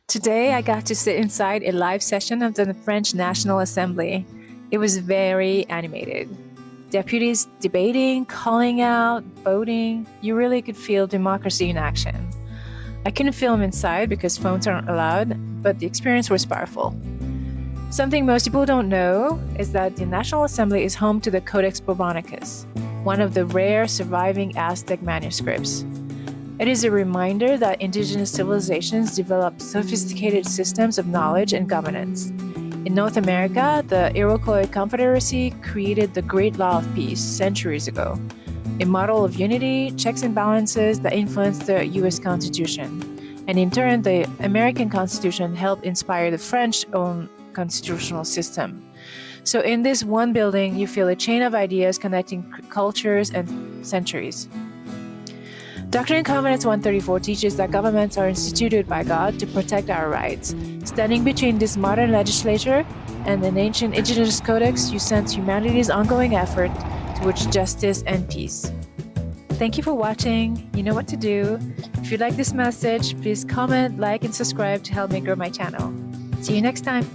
Today, I got to sit inside a live session of the French National Assembly. It was very animated. Deputies debating, calling out, voting. You really could feel democracy in action. I couldn't film inside because phones aren't allowed, but the experience was powerful. Something most people don't know is that the National Assembly is home to the Codex Borbonicus, one of the rare surviving Aztec manuscripts. It is a reminder that indigenous civilizations developed sophisticated systems of knowledge and governance. In North America, the Iroquois Confederacy created the Great Law of Peace centuries ago, a model of unity, checks and balances that influenced the US Constitution. And in turn, the American Constitution helped inspire the French-owned constitutional system. So in this one building, you feel a chain of ideas connecting cultures and centuries. Doctrine and Covenants 134 teaches that governments are instituted by God to protect our rights. Standing between this modern legislature and an ancient indigenous codex, you sense humanity's ongoing effort towards justice and peace. Thank you for watching. You know what to do. If you like this message, please comment, like, and subscribe to help me grow my channel. See you next time.